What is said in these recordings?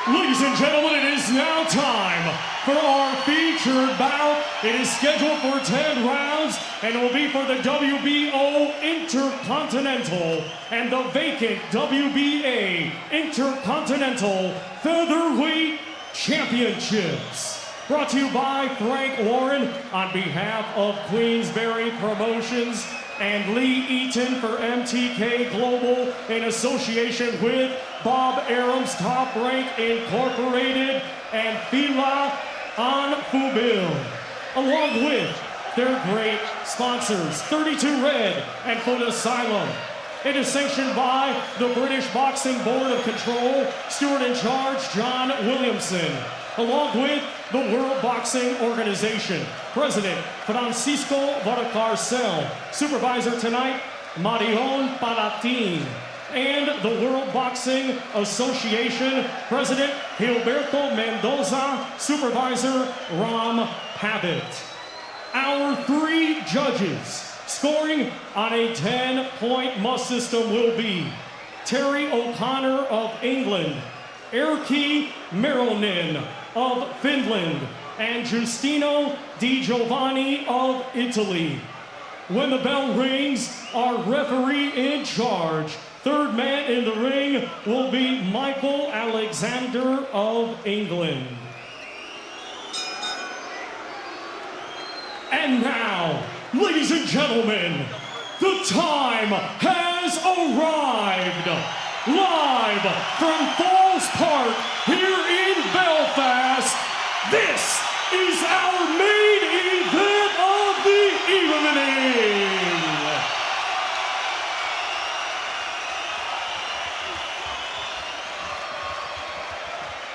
Ladies and gentlemen, it is now time for our featured bout. It is scheduled for 10 rounds and will be for the WBO Intercontinental and the vacant WBA Intercontinental Featherweight Championships. Brought to you by Frank Warren on behalf of Queensberry Promotions and Lee Eaton for MTK Global in association with Bob Arum's Top Rank Incorporated and Fila on Fubil, along with their great sponsors, 32 Red and Foot Asylum. It is sanctioned by the British Boxing Board of Control, steward in charge John Williamson, along with the World Boxing Organization, President Francisco Valcarcel, Supervisor tonight, Marion Palatin, and the World Boxing Association, President Gilberto Mendoza, Supervisor Ram Pavitt. Our 3 judges scoring on a 10-point must system will be Terry O'Connor of England, Erkki Meronen of Finland, and Giustino Di Giovanni of Italy. When the bell rings, our referee in charge, third man in the ring, will be Michael Alexander of England. And now, ladies and gentlemen, the time has arrived. Live from Falls Park here in Belfast, this is our main event of the evening.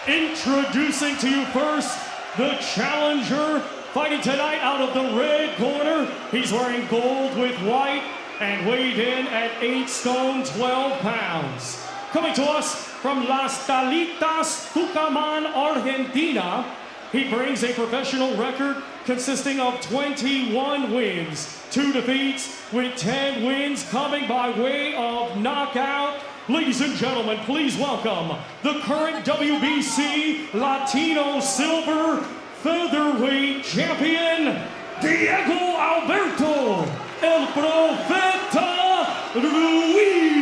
Introducing to you first, the challenger, fighting tonight out of the red corner. He's wearing gold with white and weighed in at 8 stone, 12 pounds. Coming to us from Las Talitas, Tucumán, Argentina, he brings a professional record consisting of 21 wins, 2 defeats, with 10 wins coming by way of knockout. Ladies and gentlemen, please welcome the current WBC Latino Silver Featherweight Champion, Diego Alberto El Profeta Ruiz.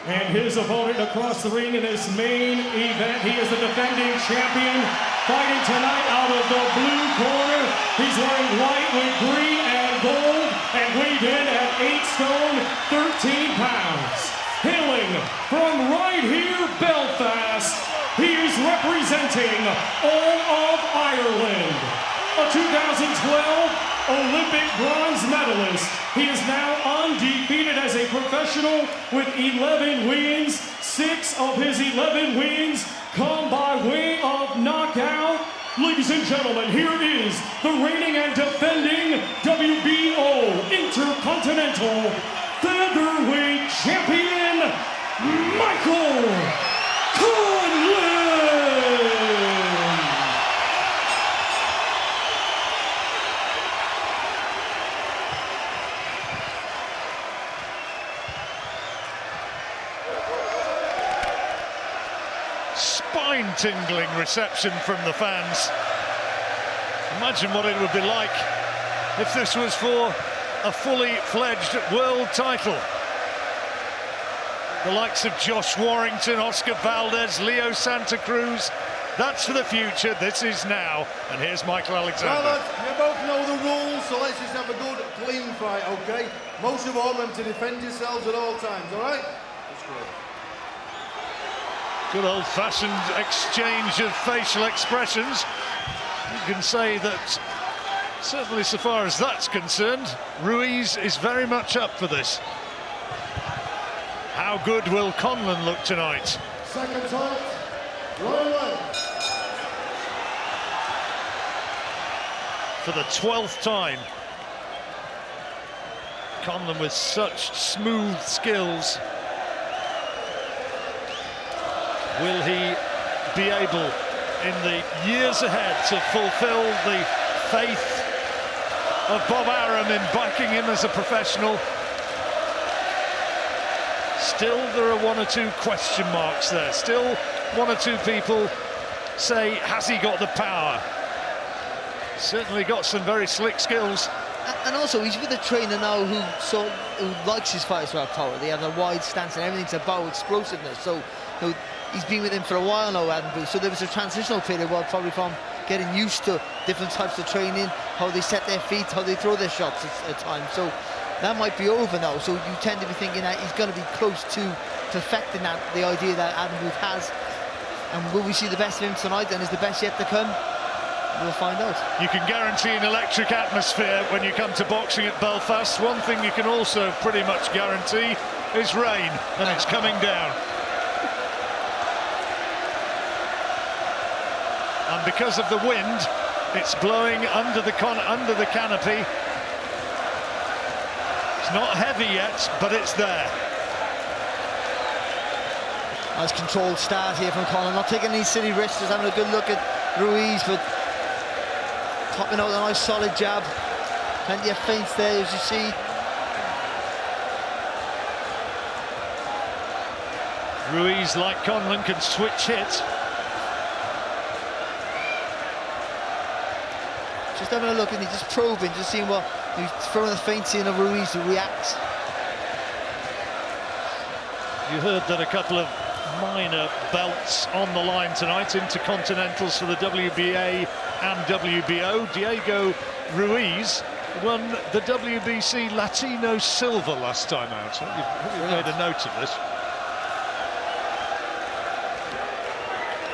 And his opponent across the ring in this main event, he is the defending champion, fighting tonight out of the blue corner. He's wearing white with green and gold and weighed in at 8 stone, 13 pounds. Hailing from right here, Belfast, he is representing all of Ireland. A 2012 Olympic bronze medalist, he is now undefeated as a professional with 11 wins. 6 of his 11 wins come by way of knockout. Ladies and gentlemen, here is the reigning and defending WBO Intercontinental Featherweight Champion, Michael Conlan. Spine-tingling reception from the fans. Imagine what it would be like if this was for a fully fledged world title. The likes of Josh Warrington, Oscar Valdez, Leo Santa Cruz. That's for the future. This is now. And here's Michael Alexander. Well, you both know the rules, so let's just have a good, clean fight, okay? Most of all, remember to defend yourselves at all times, all right? That's great. Good old-fashioned exchange of facial expressions. You can say that, certainly so far as that's concerned, Ruiz is very much up for this. How good will Conlan look tonight? Second time, right away. For the 12th time. Conlan with such smooth skills. Will he be able, in the years ahead, to fulfill the faith of Bob Arum in backing him as a professional? Still, there are one or two question marks there. Still, one or two people say, has he got the power? Certainly got some very slick skills. And also, he's with a trainer now who likes his fighters to have power. They have a wide stance and everything's about explosiveness. So, you know, he's been with him for a while now, Adam Booth. So there was a transitional period, probably from getting used to different types of training, how they set their feet, how they throw their shots at times. So that might be over now. So you tend to be thinking that he's going to be close to perfecting that, the idea that Adam Booth has. And will we see the best of him tonight? And is the best yet to come? We'll find out. You can guarantee an electric atmosphere when you come to boxing at Belfast. One thing you can also pretty much guarantee is rain, and it's coming down. And because of the wind, it's blowing under the canopy. It's not heavy yet, but it's there. Nice controlled start here from Conlan. Not taking any silly risks, just having a good look at Ruiz, but topping out a nice solid jab. Plenty of feints there, as you see. Ruiz, like Conlan, can switch hit. Just having a look and he's just probing, just seeing what he's throwing the feints in of Ruiz who reacts. You heard that a couple of minor belts on the line tonight, intercontinentals for the WBA and WBO. Diego Ruiz won the WBC Latino Silver last time out. You've made a note of this.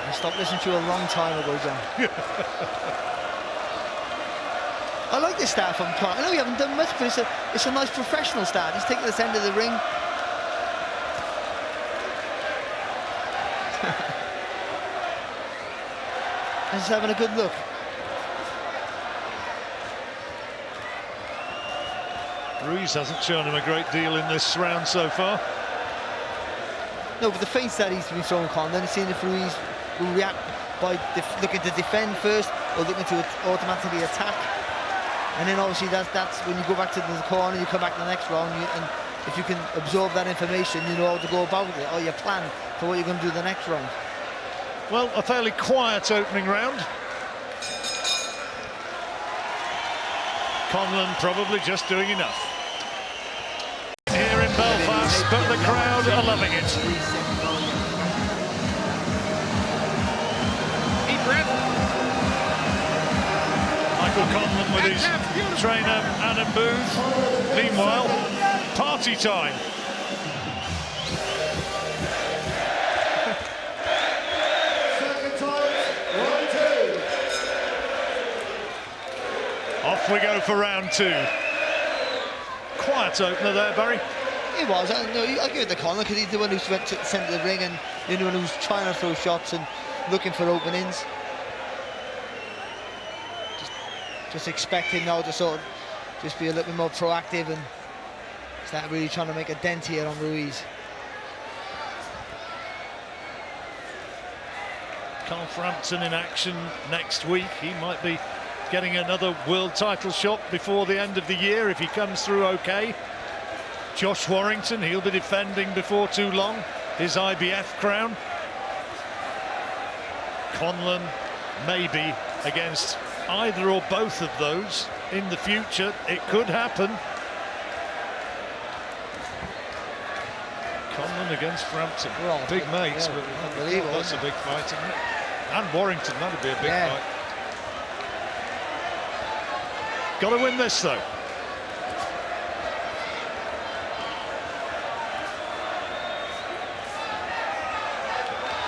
I stopped listening to you a long time ago, John. I like this start from Conlan. I know you haven't done much, but it's a nice professional start. He's taking this end of the ring. He's having a good look. Ruiz hasn't shown him a great deal in this round so far. No, but the feints that he's been throwing, Conlan, then seeing if Ruiz will react by looking to defend first or looking to automatically attack. And then obviously that's when you go back to the corner, you come back to the next round, and if you can absorb that information, you know how to go about it, or you plan for what you're going to do the next round. Well, a fairly quiet opening round. Conlan probably just doing enough. Here in Belfast, but the crowd are loving it. Deep breath. Michael Conlan with his trainer, Adam Booth. Meanwhile, party time. Off we go for round two. Quiet opener there, Barry. He was. I give it to Conlan because he's the one who went to the centre of the ring and the one who's trying to throw shots and looking for openings. Just expecting now to sort of just be a little bit more proactive and start really trying to make a dent here on Ruiz. Carl Frampton in action next week. He might be getting another world title shot before the end of the year if he comes through okay. Josh Warrington, he'll be defending before too long his IBF crown. Conlan maybe against either or both of those in the future. It could happen. Conlan against Frampton. Well, big mates, yeah, but unbelievable, that's a big fight, isn't it? And Warrington, that'd be a big fight. Got to win this though.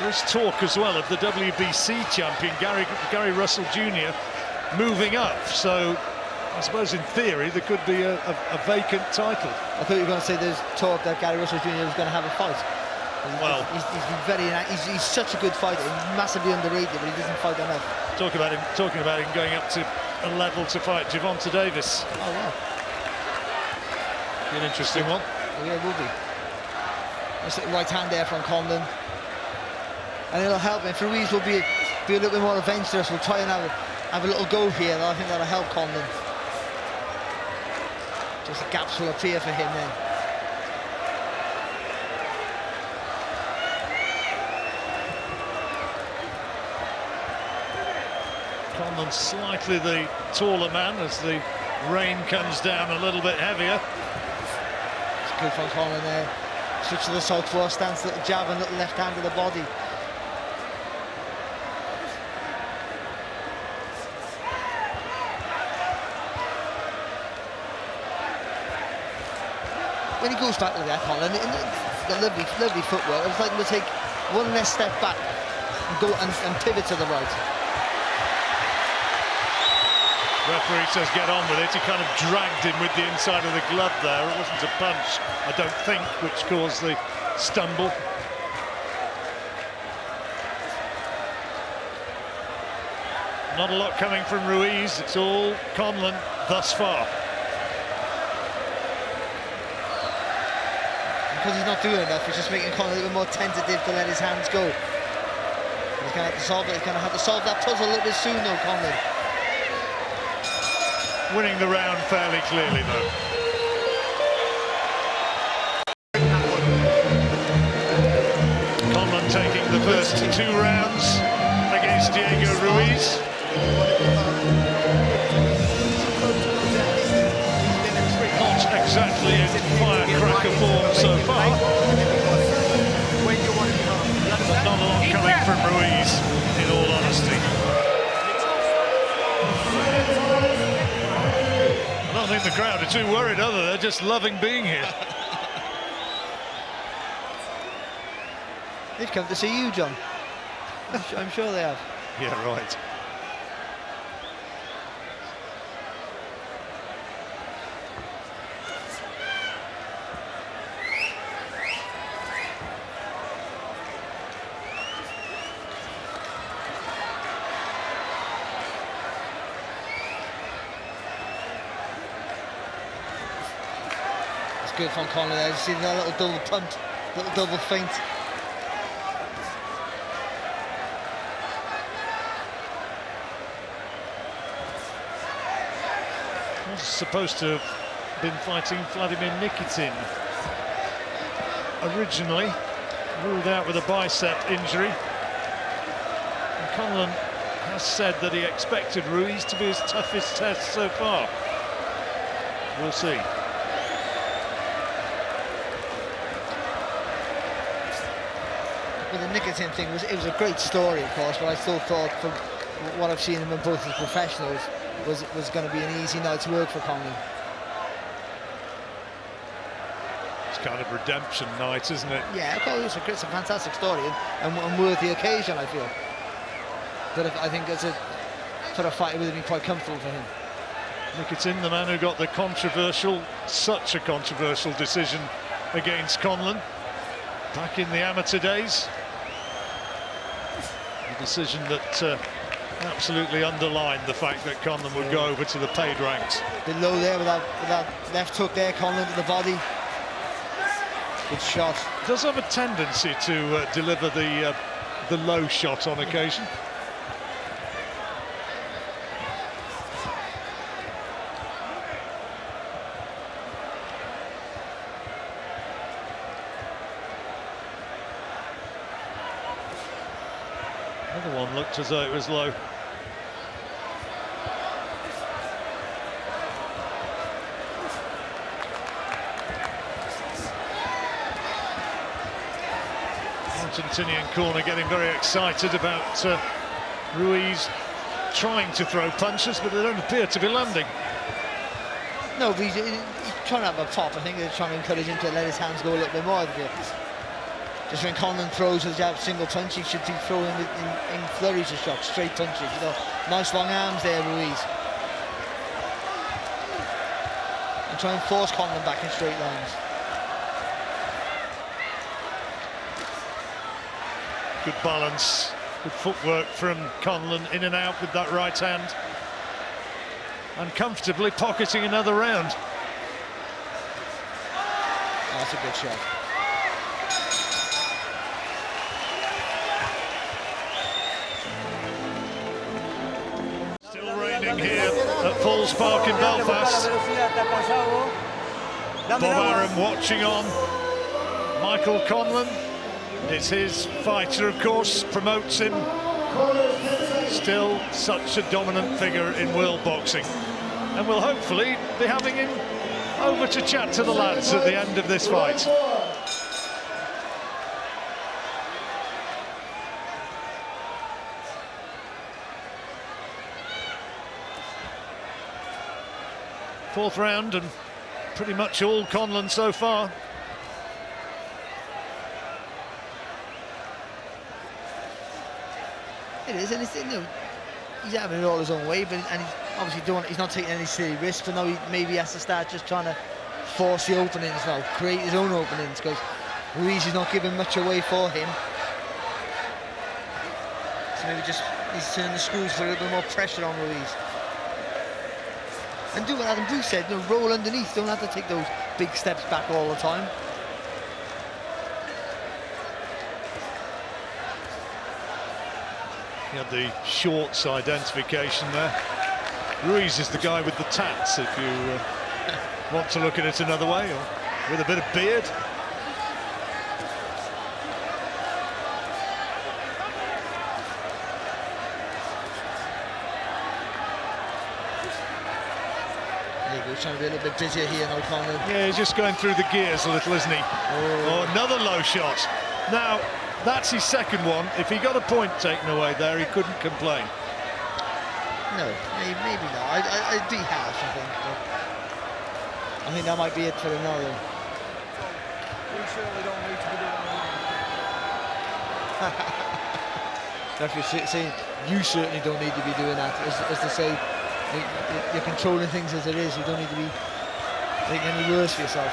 There's talk as well of the WBC champion Gary Russell Jr. moving up, so I suppose in theory there could be a vacant title. I thought you were going to say there's talk that Gary Russell Jr. was going to have a fight. Well, he's been very, he's such a good fighter, massively underrated, but he doesn't fight enough. Talking about him going up to a level to fight Gervonta Davis. Oh yeah, be an interesting one. Oh yeah, it will be. Nice little right hand there from Conlan, and it'll help him. Ruiz will be a little bit more adventurous. We'll try and have a little go here. I think that'll help Conlan. Just gaps will appear for him then. Conlan slightly the taller man as the rain comes down a little bit heavier. It's good from Conlan there. Switch to the southpaw stance, little jab and little left hand to the body. When he goes back to that, Conlan, the lovely footwork, it's like he'll take one less step back and go and pivot to the right. Referee says get on with it. He kind of dragged him with the inside of the glove there. It wasn't a punch, I don't think, which caused the stumble. Not a lot coming from Ruiz. It's all Conlan thus far. Because he's not doing enough, it's just making Conlan a little bit more tentative to let his hands go. He's going to have to solve it. He's going to have to solve that puzzle a little bit soon, though, Conlan. Winning the round fairly clearly, though. Conlan taking the first 2 rounds against Diego Ruiz. Not exactly in firecracker form so far. But not a lot coming from Ruiz, in all honesty. I don't think the crowd are too worried, other they're just loving being here. They've come to see you, John. I'm sure they have. Yeah, right. It's good from Conlan there. You see that little double punt, little double feint. Was supposed to have been fighting Vladimir Nikitin originally, ruled out with a bicep injury. And Conlan has said that he expected Ruiz to be his toughest test so far. We'll see. Well, the Nikitin thing it was a great story, of course, but I still thought, from what I've seen them both as professionals, was going to be an easy night's work for Conlan. It's kind of redemption night, isn't it? Yeah, it's a fantastic story and worth the occasion, I feel. But I think for a fight, it would have been quite comfortable for him. Nikitin, the man who got the such a controversial decision against Conlan back in the amateur days. A decision that absolutely underlined the fact that Conlan would go over to the paid ranks. Bit low there with that left hook there, Conlan to the body. Good shot. Does have a tendency to deliver the low shot on occasion. Another one looked as though it was low. Argentinian corner getting very excited about Ruiz trying to throw punches, but they don't appear to be landing. No, but he's trying to have a pop. I think they're trying to encourage him to let his hands go a little bit more. Just when Conlan throws a jab, single punch, he should be throwing in flurries of shots, straight punches. You know, nice long arms there, Ruiz. And try and force Conlan back in straight lines. Good balance, good footwork from Conlan, in and out with that right hand, and comfortably pocketing another round. Oh, that's a good shot. Still raining here at Falls Park in Belfast. Bob Arum watching on. Michael Conlan, it's his fighter, of course, promotes him Still such a dominant figure in world boxing. And we'll hopefully be having him over to chat to the lads at the end of this fight. Fourth round and pretty much all Conlan so far. It is, and it's, you know, he's having it all his own way, but he's not taking any silly risks. But now he maybe has to start just trying to force the openings now, create his own openings, because Ruiz is not giving much away for him. So maybe just needs to turn the screws for a little bit more pressure on Ruiz. And do what Adam Bruce said, you know, roll underneath, don't have to take those big steps back all the time. He had the shorts identification there. Ruiz is the guy with the tats, if you want to look at it another way, or with a bit of beard. He's trying to be a little bit busier here now, Conlan. Yeah, he's just going through the gears a little, isn't he? Oh, another low shot. Now, that's his second one. If he got a point taken away there, he couldn't complain. No, maybe not. I'd be harsh, I think. But I think that might be it for him now, though. We certainly don't need to be doing that. Referee saying, you certainly don't need to be doing that, as to say, you're controlling things as it is. You don't need to be making any worse for yourself.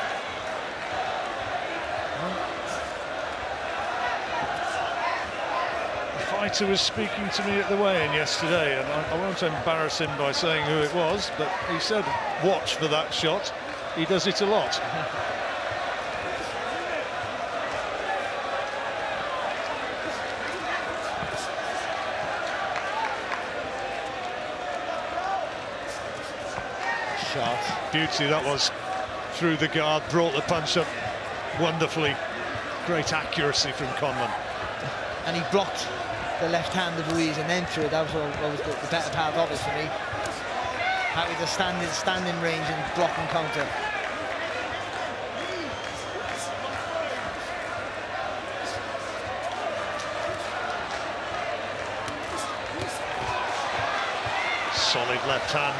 The fighter was speaking to me at the weigh-in yesterday, and I won't embarrass him by saying who it was, but he said, watch for that shot. He does it a lot. Shot. Beauty that was, through the guard, brought the punch up wonderfully. Great accuracy from Conlan. And he blocked the left hand of Ruiz and then threw it. That was the better part of it for me. Happy to stand in range and block and counter. Solid left hand.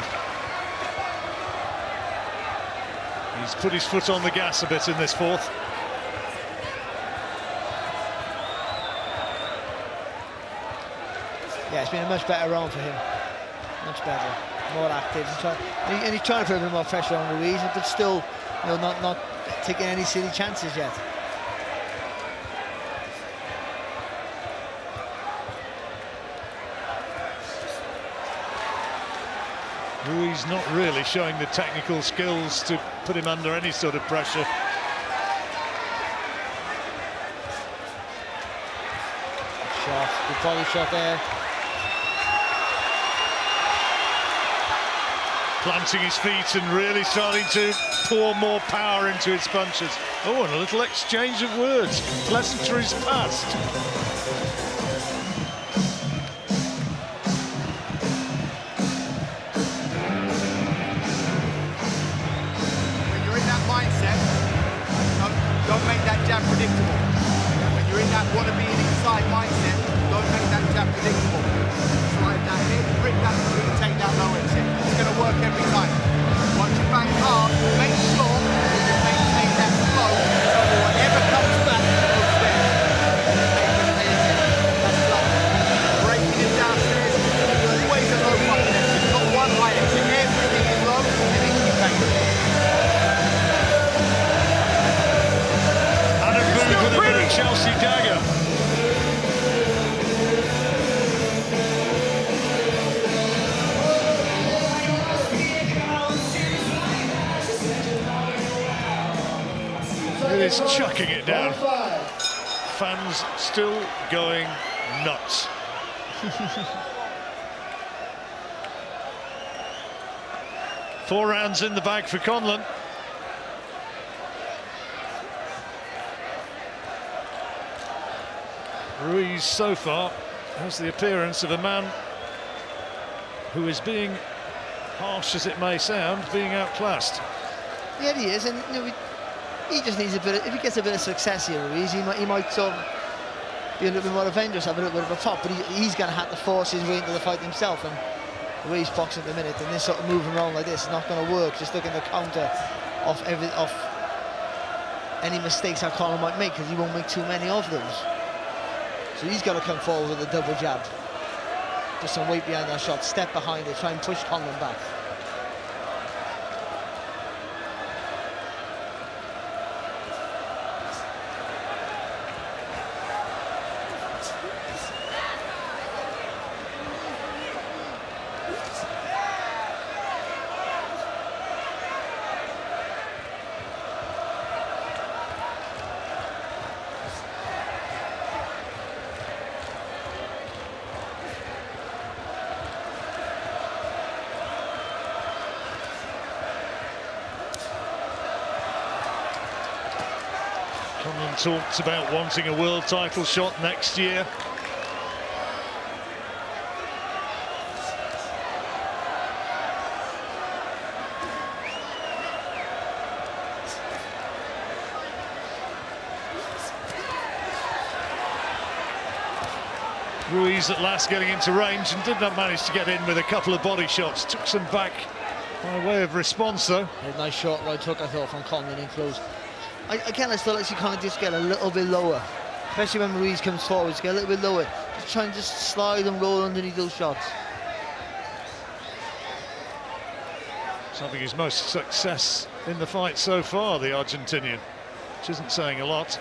He's put his foot on the gas a bit in this fourth. Yeah, it's been a much better round for him. Much better, more active, and he's trying to put a bit more pressure on Ruiz, but still, you know, not taking any silly chances yet. Ruiz not really showing the technical skills to put him under any sort of pressure. Shot, good body shot there. Planting his feet and really starting to pour more power into his punches. Oh, and a little exchange of words. Pleasantries passed. Don't make that jab predictable. When you're in that wanna-be inside mindset, don't make that jab predictable. Slide that in, rip that through, take that low exit. It's going to work every time. Once you bang hard, make sure that you maintain that flow, so whatever comes back goes there. That's love. Breaking it downstairs, always a low fight exit, not one high exit. Everything is low, and then keep banging. With a bit of Chelsea dagger. It is chucking it down. Fans still going nuts. Four rounds in the bag for Conlan. Ruiz so far has the appearance of a man who is being, harsh as it may sound, being outclassed. Yeah, he is, and you know, he just needs a bit. If he gets a bit of success here, Ruiz, he might sort of be a little bit more adventurous, have a little bit of a pop. But he's going to have to force his way into the fight himself. And the way he's boxing at the minute, and this sort of moving around like this is not going to work. Just looking to counter off any mistakes that Conlan might make, because he won't make too many of those. So he's got to come forward with a double jab. Just some weight behind that shot, step behind it, try and push Conlan back. Conlan talks about wanting a world title shot next year. Ruiz at last getting into range and did not manage to get in with a couple of body shots. Took some back by way of response though. A nice short right hook, I thought, from Conlan in close. Again, I still like to kind of just get a little bit lower, especially when Ruiz comes forward. Just get a little bit lower. Just try and just slide and roll underneath those shots. He's having his most success in the fight so far, the Argentinian, which isn't saying a lot.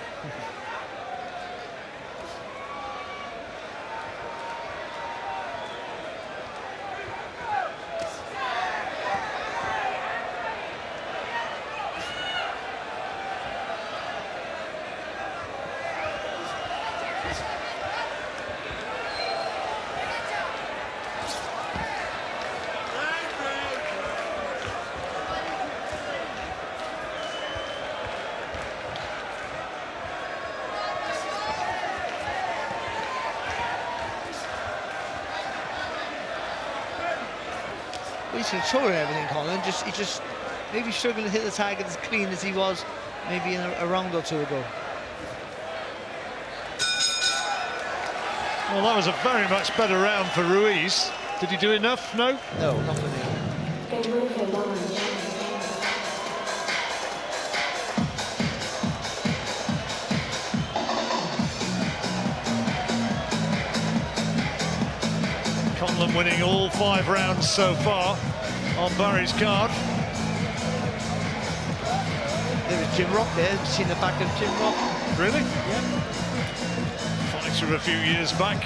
He's controlling everything, Conlan. He's just maybe struggling to hit the target as clean as he was maybe in a round or two ago. Well, that was a very much better round for Ruiz. Did he do enough? No? No, not for me. Conlan winning all 5 rounds so far on Barry's card. There was Jim Rock there. Have you seen the back of Jim Rock? Really? Yeah. Fighter a few years back.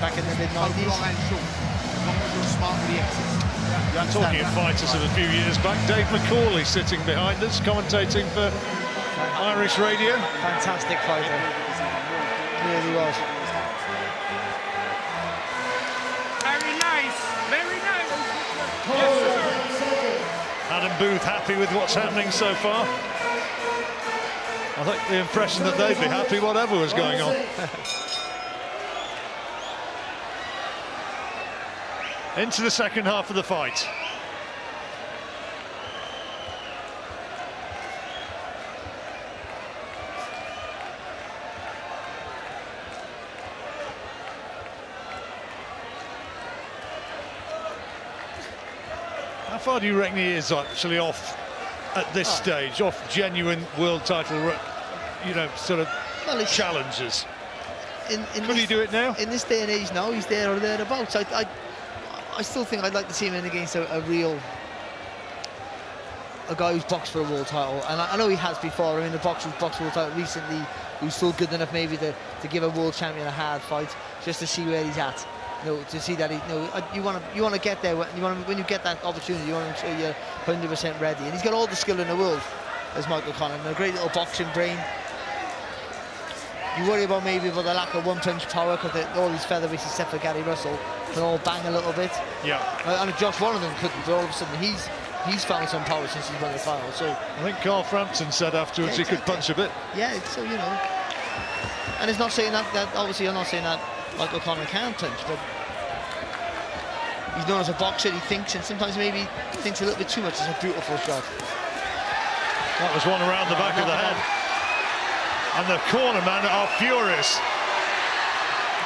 Back in the mid-90s. Talking of fighters of a few years back, Dave McCauley sitting behind us, commentating for Irish radio. Fantastic fighter. Really was. Very nice, very nice. Adam Booth happy with what's happening so far. I think the impression that they'd be happy whatever was going on. Into the second half of the fight. How far do you reckon he is actually off at this stage, off genuine world title, you know, sort of challenges? Could he do it now? In this day and age now, he's there or thereabouts. I still think I'd like to see him in against a guy who's boxed for a world title, and I know he has before. I mean, the boxer who's boxed for a world title recently, who's still good enough maybe to give a world champion a hard fight, just to see where he's at. You know, to see that you want to get there when you get that opportunity. You want to make sure you're 100% ready, and he's got all the skill in the world, as Michael Conlan, and a great little boxing brain. You worry about maybe the lack of one-punch power, because all these featherweights except for Gary Russell can all bang a little bit. Yeah. And Josh Warrington couldn't, but all of a sudden he's found some power since he's won the final. So I think Carl Frampton said afterwards he could punch a bit. Yeah, so you know. And it's not saying that obviously I'm not saying that Michael Conlan can punch, but he's known as a boxer. He thinks, and sometimes maybe thinks a little bit too much. It's a beautiful shot. That was one around the back of the head. And the corner men are furious.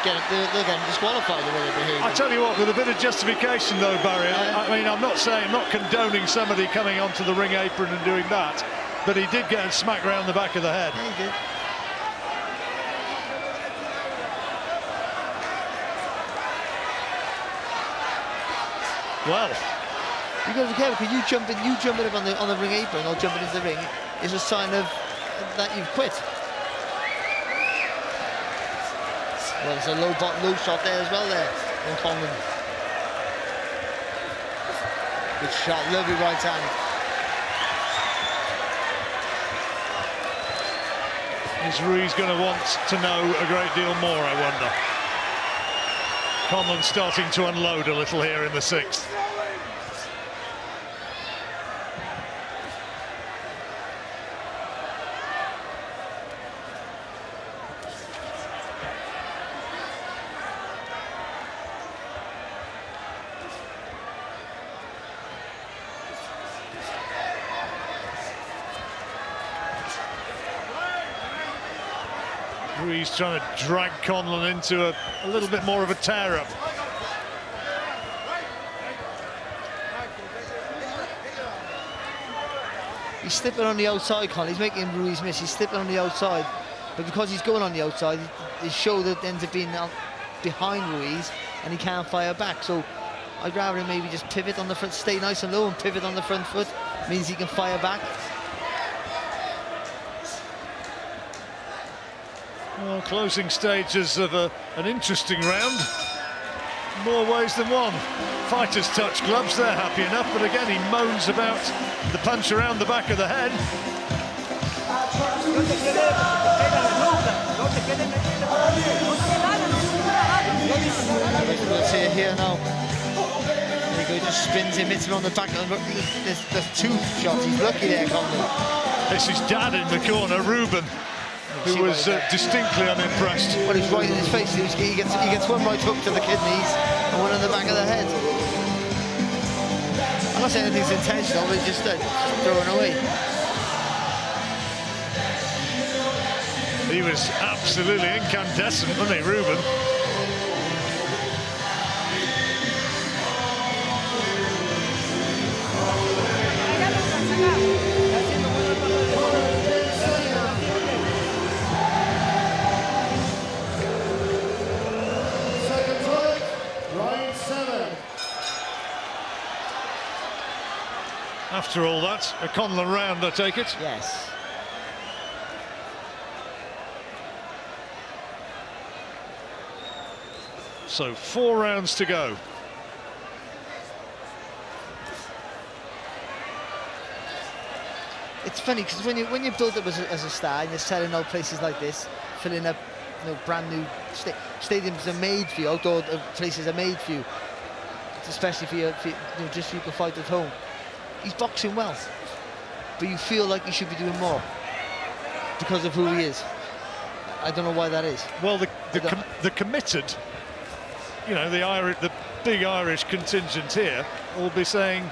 They're getting disqualified the way they're behaving. I tell you what, with a bit of justification though, Barry, I mean, I'm not condoning somebody coming onto the ring apron and doing that, but he did get a smack round the back of the head. Yeah, he did. Well, you got to be careful, because you jumping up on the ring apron or jumping into the ring is a sign of that you've quit. Well, there's a low shot there as well there on Conlan. Good shot, lovely right hand. is Ruiz going to want to know a great deal more, I wonder? Conlan starting to unload a little here in the 6th. Ruiz trying to drag Conlan into a little bit more of a tear-up. He's slipping on the outside, Conlan. He's making Ruiz miss. He's slipping on the outside. But because he's going on the outside, his shoulder ends up being behind Ruiz, and he can't fire back. So I'd rather him maybe just pivot on the front, stay nice and low and pivot on the front foot. Means he can fire back. Well, closing stages of an interesting round. More ways than one. Fighters touch gloves, they're happy enough, but again he moans about the punch around the back of the head. We'll see it here now. There you go, he just spins him, hits him on the back. And look, there's 2 shots. He's lucky there, Conlan. This is Dad in the corner, Ruben, who was distinctly unimpressed. Well, he's right in his face. He gets one right hook to the kidneys and one in the back of the head. I'm not saying anything's intentional, but he's just throwing away. He was absolutely incandescent, wasn't he, Ruben? After all that, a Conlan round, I take it? Yes. So 4 rounds to go. It's funny because when you build up as a star and you're selling out places like this, filling up, brand new stadiums are made for you, outdoor places are made for you, especially for you, just so you can fight at home. He's boxing well, but you feel like he should be doing more because of who he is. I don't know why that is. Well, the committed, the big Irish contingent here will be saying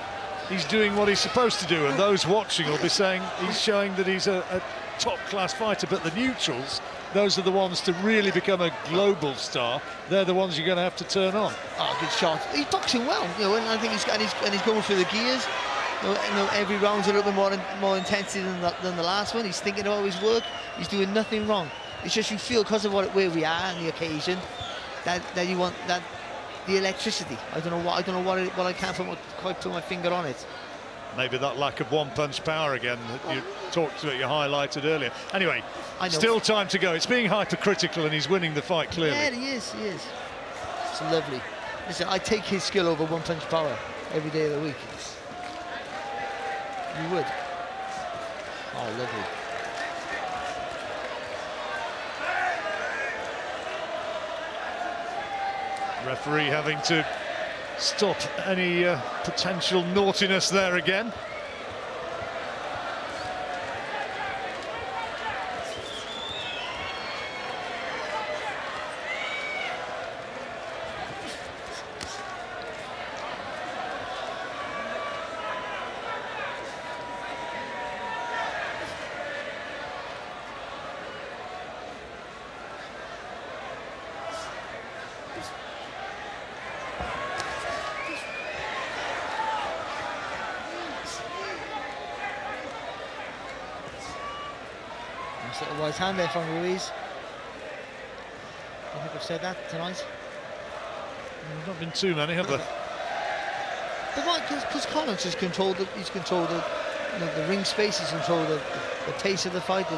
he's doing what he's supposed to do, and those watching will be saying he's showing that he's a top-class fighter. But the neutrals, those are the ones to really become a global star. They're the ones you're going to have to turn on. Oh, good shot. He's boxing well, and I think he's going through the gears. Every round's a little bit more intensity than the last one. He's thinking about his work. He's doing nothing wrong. It's just you feel, because of where we are and the occasion, that you want that the electricity. I don't know what I can't quite put my finger on it. Maybe that lack of one-punch power again that you talked about, you highlighted earlier. Anyway, still time to go. It's being hypercritical, and he's winning the fight clearly. Yeah, he is. It's lovely. Listen, I take his skill over one-punch power every day of the week. You would. Oh, lovely. Referee having to stop any potential naughtiness there again. Nice little right hand there from Ruiz. I think I've said that tonight. Not been too many, have there? But why? Because Collins has controlled it. He's controlled it. You know, the ring space. He's controlled the pace of the fight.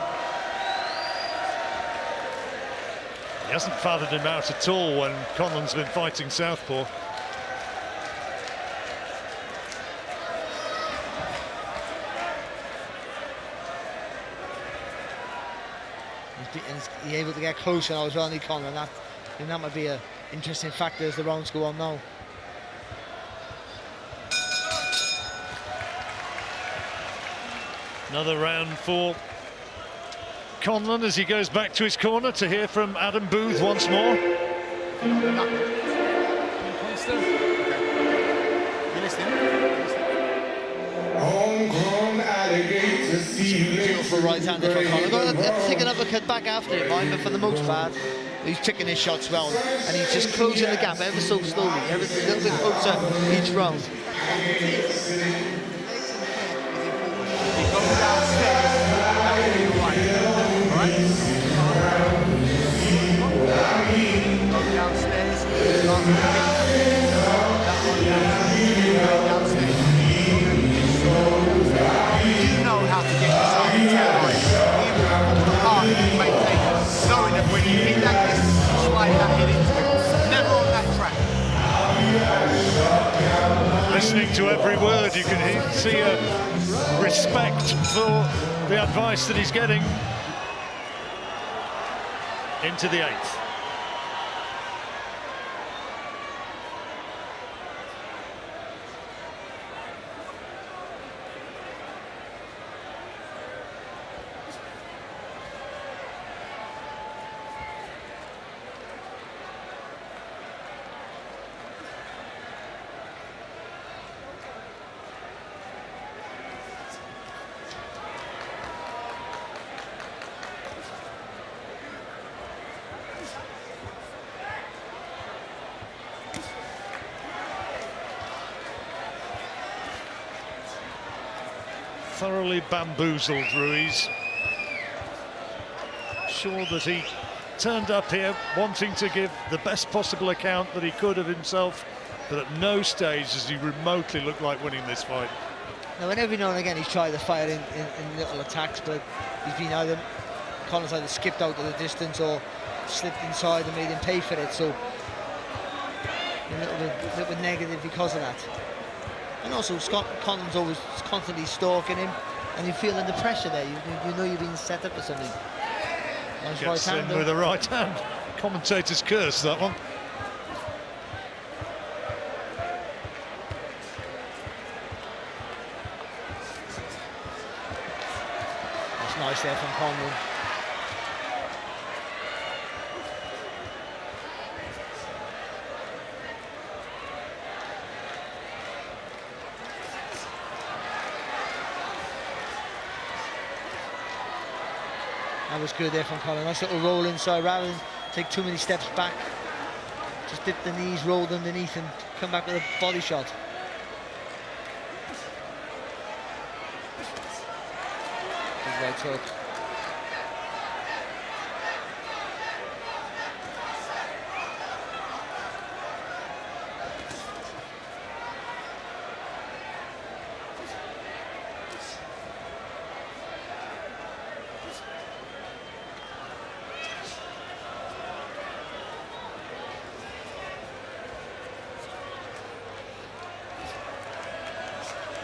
He hasn't fathered him out at all when Conlan's been fighting southpaw. He's able to get closer now as well, Conlan. That might be an interesting factor as the rounds go on now. Another round for Conlan as he goes back to his corner to hear from Adam Booth once more. Beautiful right hander from Conlan. Got to take another cut back after it, mind, but for the most part, he's picking his shots well, and he's just closing the gap ever so slowly, a little bit closer each round. You know how to get yourself into the line. Even the part you maintain, knowing that when you hit that distance, you slide that hit into it. Never on that track. Listening to every word, you can see a respect for the advice that he's getting. Into the 8th. Thoroughly bamboozled, Ruiz. Sure that he turned up here wanting to give the best possible account that he could of himself, but at no stage does he remotely look like winning this fight. Now, and every now and again he's tried to fire in little attacks, but he's been Conlan's either skipped out of the distance or slipped inside and made him pay for it, so a little bit negative because of that. And also, Conlan's always constantly stalking him, and you're feeling the pressure there. You know you're being set up for something. Nice Gets right in hand with a right hand. Commentator's curse, that one. That's nice there from Conlan. That was good there from Conlan. Nice little roll inside rather than take too many steps back. Just dip the knees, roll underneath and come back with a body shot. Good right hook.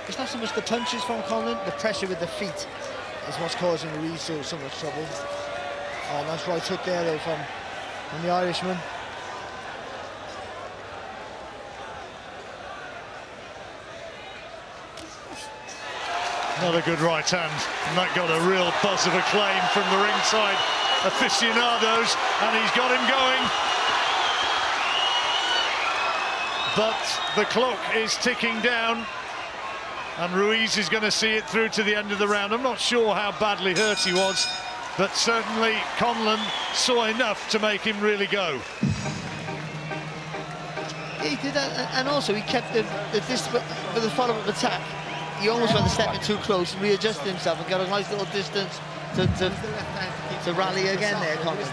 It's not so much the punches from Conlan, the pressure with the feet is what's causing Ruiz so much trouble. Oh, nice right hook there though from the Irishman. Not a good right hand, and that got a real buzz of acclaim from the ringside aficionados, and he's got him going. But the clock is ticking down, and Ruiz is going to see it through to the end of the round. I'm not sure how badly hurt he was, but certainly Conlan saw enough to make him really go. Yeah, he did that, and also he kept the distance with the follow-up attack. He almost went a step in too close and readjusted himself and got a nice little distance to rally again there, Conlan. Use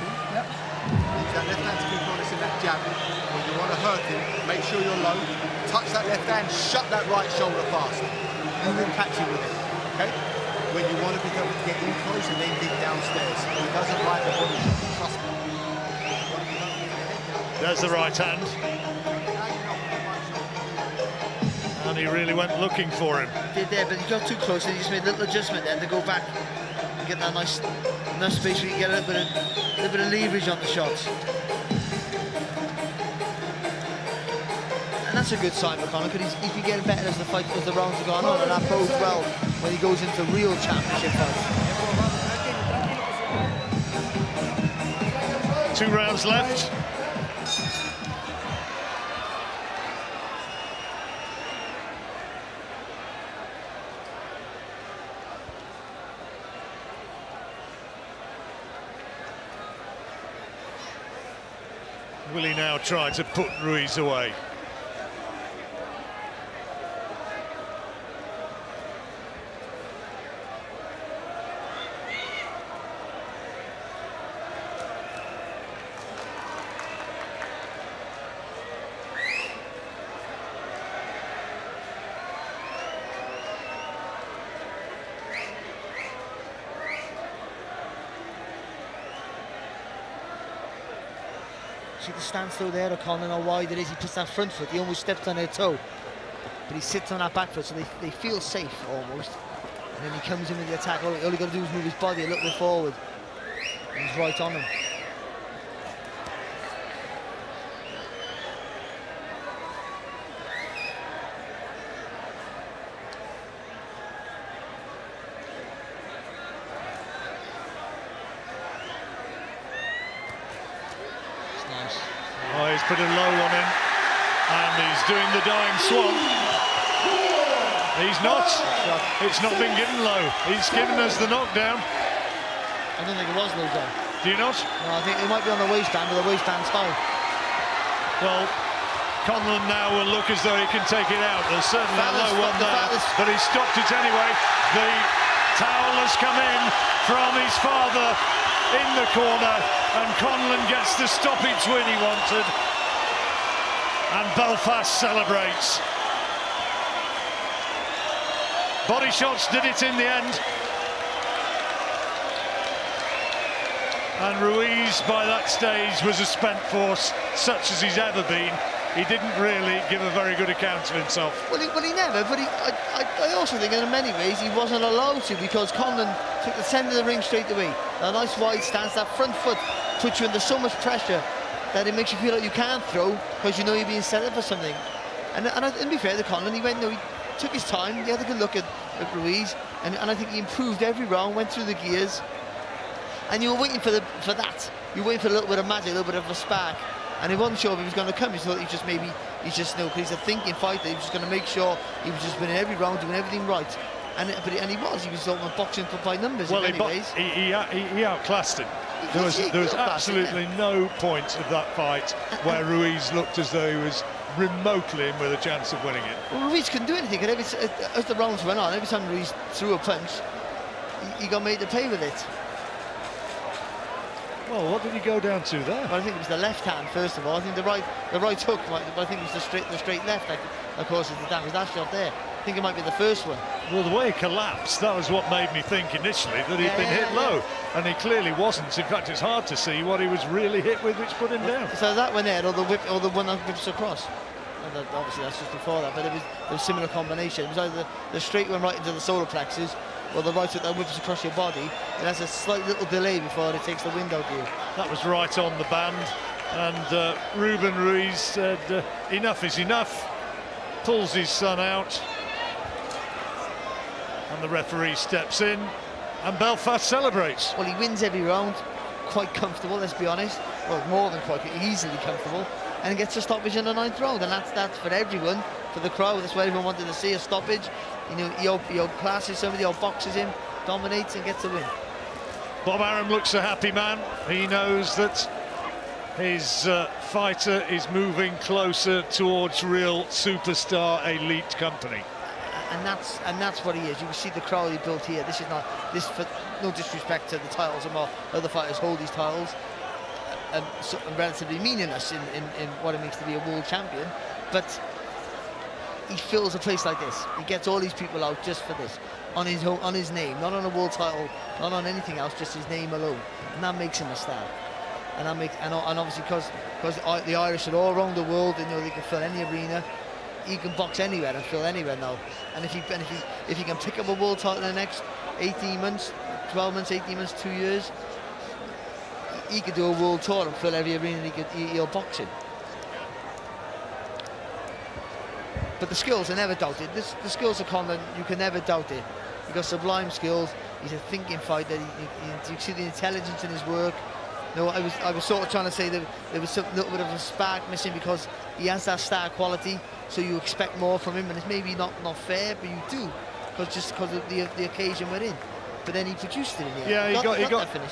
that left hand to keep honest in that jab. When you want to hurt him, make sure you're low. Touch that left hand, shut that right shoulder fast. You will catch him with it, okay? When you want to be able to get in close and then dig downstairs. He doesn't like the body shot, trust me. There's the right hand. And he really went looking for him. He did there, but he got too close and he just made a little adjustment then to go back and get that nice enough space where you get a little bit of leverage on the shots. And that's a good sign for Conlan, because he's been getting better as the rounds have gone on, and that bodes well when he goes into real championship fights. 2 rounds left. Will he now try to put Ruiz away? See the standstill there of Conlan, how wide it is. He puts that front foot, he almost stepped on their toe, but he sits on that back foot, so they feel safe almost. And then he comes in with the attack. All he got to do is move his body a little bit forward, and he's right on him. Oh, he's put a low on him, and he's doing the dying swan. He's not. It's not been given low. He's given us the knockdown. I don't think it was low down. Do you not? No, I think it might be on the waistband, but the waistband's high. Well, Conlan now will look as though he can take it out. There's certainly a low one there, but he stopped it anyway. The towel has come in from his father in the corner, and Conlan gets the stoppage win he wanted, and Belfast celebrates. Body shots did it in the end, and Ruiz by that stage was a spent force such as he's ever been. He didn't really give a very good account of himself. Well, he never, but I also think in many ways he wasn't allowed to, because Conlan took the centre of the ring straight away. A nice wide stance, that front foot puts you under so much pressure that it makes you feel like you can't throw, because you know you're being set up for something. And to be fair to Conlan, he took his time, he had a good look at Ruiz, and I think he improved every round, went through the gears, and you were waiting for that. You were waiting for a little bit of magic, a little bit of a spark. And he wasn't sure if he was going to come. He thought because he's a thinking fighter. He was just going to make sure he was just winning every round, doing everything right. And he was sort of boxing by numbers in many ways. He outclassed him. There was absolutely no point of that fight where Ruiz looked as though he was remotely in with a chance of winning it. Well, Ruiz couldn't do anything. And as the rounds went on, every time Ruiz threw a punch, he got made to pay with it. Well, what did he go down to there? Well, I think it was the left hand first of all. I think the right hook, I think it was the straight left that caused the damage. That shot there, I think it might be the first one. Well, the way he collapsed, that was what made me think initially that he'd been hit low, and he clearly wasn't. In fact, it's hard to see what he was really hit with, which put him down. So that one there, or the one that whips across. And obviously that's just before that, but it was a similar combination. It was either the straight one right into the solar plexus, or the right hook that whips across your body. It has a slight little delay before it takes the wind out of you. That was right on the band, and Ruben Ruiz said enough is enough, pulls his son out, and the referee steps in, and Belfast celebrates. Well, he wins every round, quite comfortable, let's be honest. Well, more than quite easily comfortable, and gets a stoppage in the 9th round, and that's for everyone, for the crowd. That's what everyone wanted to see, a stoppage. You know, he outclasses somebody, outboxes him, dominates and gets a win. Bob Arum looks a happy man. He knows that his fighter is moving closer towards real superstar elite company. and that's what he is. You can see the crowd he built here. This is not this for no disrespect to the titles and other fighters hold these titles, and relatively meaningless in what it means to be a world champion, but he fills a place like this. He gets all these people out just for this, on his name, not on a world title, not on anything else, just his name alone, and that makes him a star. And obviously because the Irish are all around the world, and they can fill any arena. He can box anywhere and fill anywhere now. And if he can pick up a world title in the next 18 months, 12 months, 18 months, 2 years, he could do a world tour and fill every arena he'll box in. But the skills are never doubted. The skills of Conlan, you can never doubt it. He's got sublime skills. He's a thinking fighter. You see the intelligence in his work. No, I was sort of trying to say that there was a little bit of a spark missing because he has that star quality, so you expect more from him, and it's maybe not fair, but you do, because of the occasion we're in. But then he produced it in the end. Yeah,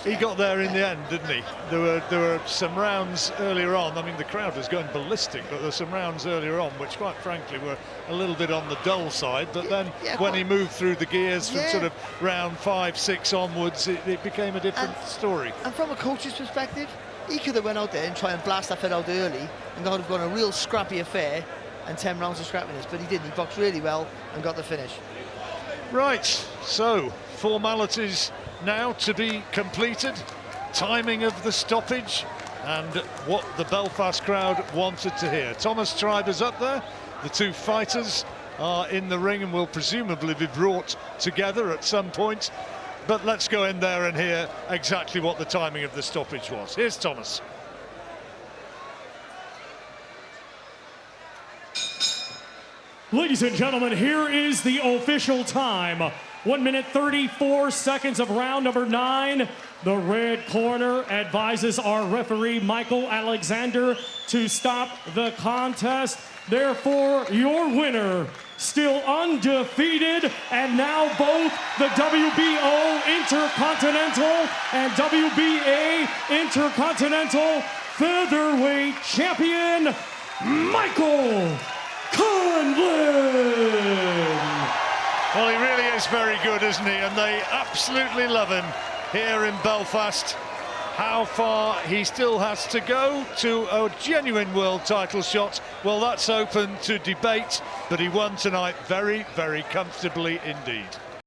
he got there in the end, didn't he? There were some rounds earlier on. I mean, the crowd was going ballistic, but there were some rounds earlier on which, quite frankly, were a little bit on the dull side. But then, when he moved through the gears from sort of round 5, 6 onwards, it became a different story. And from a coach's perspective, he could have went out there and tried and blast that fight out early, and got a real scrappy affair and 10 rounds of scrappiness. But he didn't. He boxed really well and got the finish. Right, so formalities now to be completed, timing of the stoppage, and what the Belfast crowd wanted to hear. Thomas Triber's up there. The two fighters are in the ring and will presumably be brought together at some point. But let's go in there and hear exactly what the timing of the stoppage was. Here's Thomas. Ladies and gentlemen, here is the official time. 1 minute 34 seconds of round number 9. The red corner advises our referee, Michael Alexander, to stop the contest. Therefore, your winner, still undefeated, and now both the WBO Intercontinental and WBA Intercontinental Featherweight Champion, Michael Conlan. Well, he really is very good, isn't he? And they absolutely love him here in Belfast. How far he still has to go to a genuine world title shot, well, that's open to debate, but he won tonight very, very comfortably indeed.